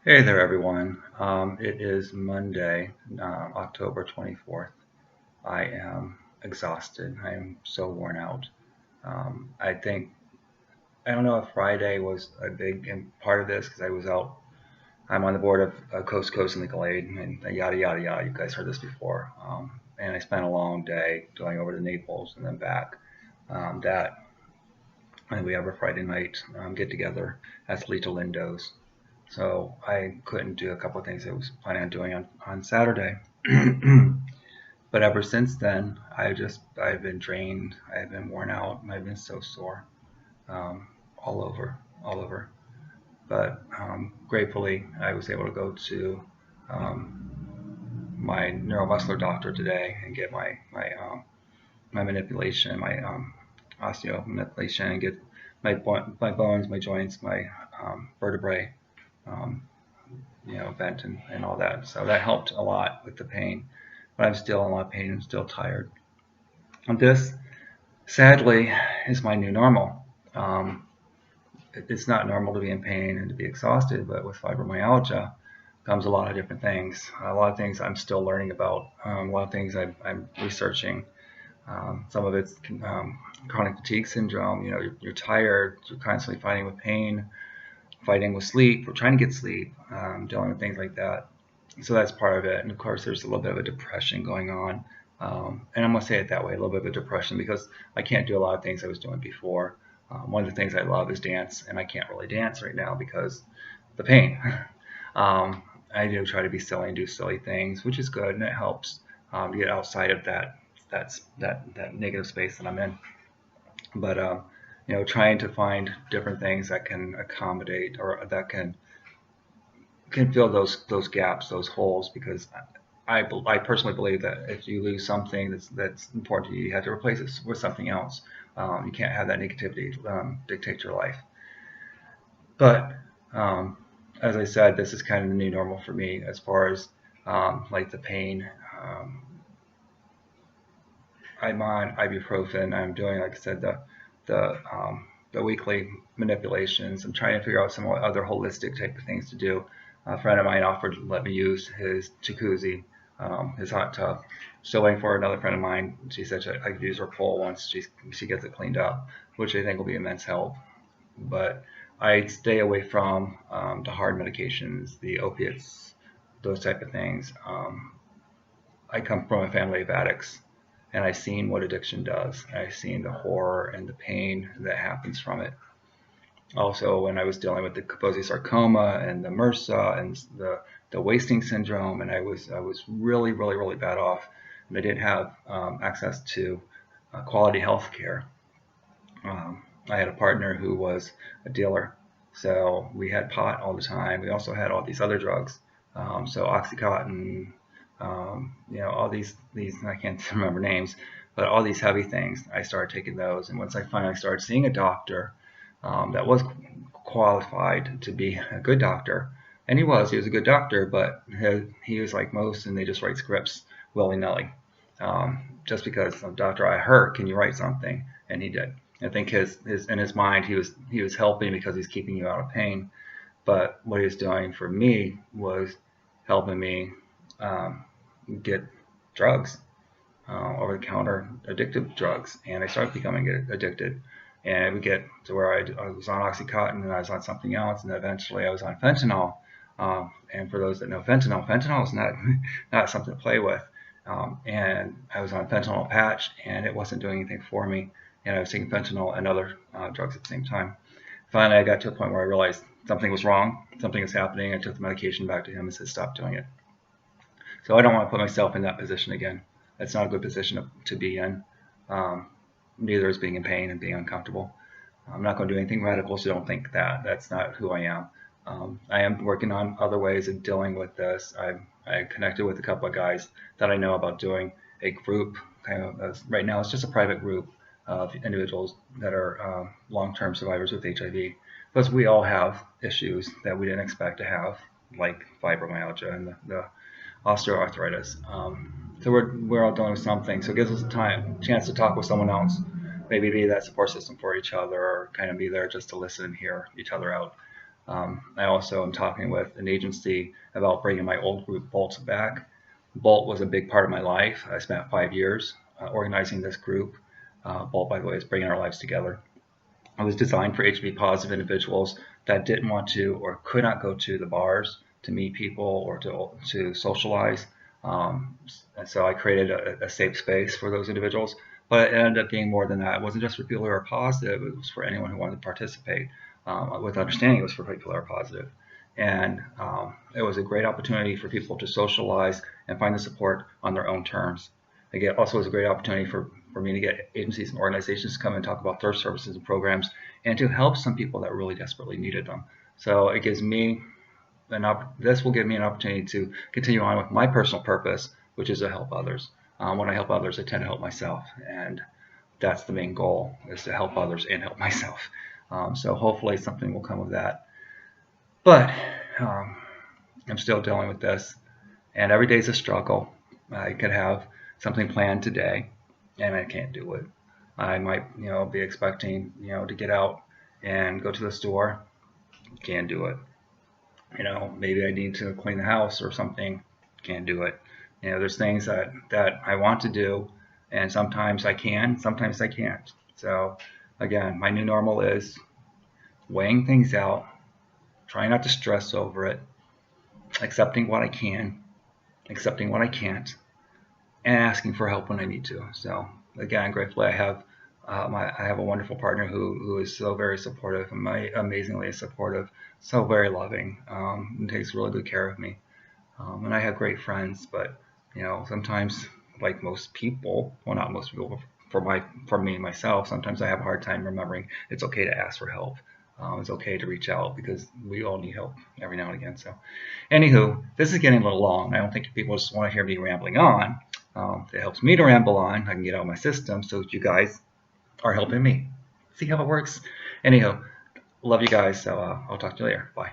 Hey there, everyone. It is Monday, October 24th. I am exhausted. I am so worn out. I don't know if Friday was a big part of this because I was out. I'm on the board of Coast to Coast and Legal Aid and yada, yada, yada. You guys heard this before. And I spent a long day going over to Naples and then back. That and we have a Friday night get together at Lito Lindo's. So I couldn't do a couple of things I was planning on doing on Saturday. But ever since then, I've been drained. I've been worn out. I've been so sore, all over, all over. But gratefully, I was able to go to my neuromuscular doctor today and get my manipulation, my osteo manipulation, and get my bones, my joints, my vertebrae um, vent and all that. So that helped a lot with the pain. But I'm still in a lot of pain and still tired. And this, sadly, is my new normal. Um, it's not normal to be in pain and to be exhausted, but with fibromyalgia comes a lot of different things. A lot of things I'm still learning about. A lot of things I'm researching. Some of it's chronic fatigue syndrome. You're tired. You're constantly fighting with pain, fighting with sleep. We're trying to get sleep, dealing with things like that. So that's part of it. And of course, there's a little bit of a depression going on. And I'm going to say it that way, a little bit of a depression because I can't do a lot of things I was doing before. One of the things I love is dance, and I can't really dance right now because of the pain. I do try to be silly and do silly things, which is good, and it helps to get outside of that negative space that I'm in. But trying to find different things that can accommodate or that can fill those gaps, those holes, because I personally believe that if you lose something that's important to you, you have to replace it with something else. You can't have that negativity dictate your life. But um, as I said, this is kind of the new normal for me as far as like the pain. I'm on ibuprofen. I'm doing, like I said, the weekly manipulations. I'm trying to figure out some other holistic type of things to do. A friend of mine offered to let me use his jacuzzi, his hot tub. Still waiting for another friend of mine. She said I could use her pool once she gets it cleaned up, which I think will be immense help. But I stay away from the hard medications, the opiates, those type of things. I come from a family of addicts, and I've seen what addiction does. I've seen the horror and the pain that happens from it. Also, when I was dealing with the Kaposi sarcoma and the MRSA and the wasting syndrome, and I was really really really bad off, and I didn't have access to quality health care. I had a partner who was a dealer, so we had pot all the time. We also had all these other drugs, so OxyContin, all these I can't remember names, but all these heavy things. I started taking those, and once I finally started seeing a doctor that was qualified to be a good doctor, and he was a good doctor, but he was like most, and they just write scripts willy nilly. Just because the doctor I heard, can you write something? And he did. I think his in his mind he was helping because he's keeping you out of pain, but what he was doing for me was helping me um, get drugs, over the counter addictive drugs, and I started becoming addicted. And it would get to where I was on OxyContin and I was on something else, and eventually I was on fentanyl. And for those that know fentanyl is not not something to play with. And I was on fentanyl patch, and it wasn't doing anything for me. And I was taking fentanyl and other drugs at the same time. Finally, I got to a point where I realized something was wrong, something was happening. I took the medication back to him and said, "Stop doing it." So I don't want to put myself in that position again. That's not a good position to be in. Um, Neither is being in pain and being uncomfortable. I'm not going to do anything radical, so don't think that. That's not who I am. I am working on other ways of dealing with this. I connected with a couple of guys that I know about doing a group. Kind of right now, it's just a private group of individuals that are long-term survivors with HIV, because we all have issues that we didn't expect to have, like fibromyalgia and the osteoarthritis. So we're all dealing with something. So it gives us a chance to talk with someone else, maybe be that support system for each other, or kind of be there just to listen and hear each other out. I also am talking with an agency about bringing my old group Bolt back. Bolt was a big part of my life. I spent 5 years organizing this group. Bolt, by the way, is bringing our lives together. It was designed for HIV positive individuals that didn't want to or could not go to the bars to meet people or to socialize. And so I created a safe space for those individuals. But it ended up being more than that. It wasn't just for people who are positive, it was for anyone who wanted to participate, with understanding it was for people who are positive. And it was a great opportunity for people to socialize and find the support on their own terms. Again, also was a great opportunity for me to get agencies and organizations to come and talk about their services and programs and to help some people that really desperately needed them. So it gives me this will give me an opportunity to continue on with my personal purpose, which is to help others. When I help others, I tend to help myself, and that's the main goal, is to help others and help myself. So hopefully something will come of that. But um, I'm still dealing with this, and every day is a struggle. I could have something planned today, and I can't do it. I might, be expecting, to get out and go to the store. Can't do it. Maybe I need to clean the house or something. Can't do it. There's things that I want to do, and sometimes I can, sometimes I can't. So again, my new normal is weighing things out, trying not to stress over it, accepting what I can, accepting what I can't, and asking for help when I need to. So again, gratefully I have a wonderful partner who is so very supportive, amazingly supportive, so very loving, and takes really good care of me. And I have great friends, but sometimes, like most people, well, not most people, for me myself, sometimes I have a hard time remembering it's okay to ask for help. It's okay to reach out because we all need help every now and again. So, anywho, this is getting a little long. I don't think people just want to hear me rambling on. It helps me to ramble on. I can get out of my system so that you guys are helping me. See how it works? Anyhow, love you guys. So I'll talk to you later. Bye.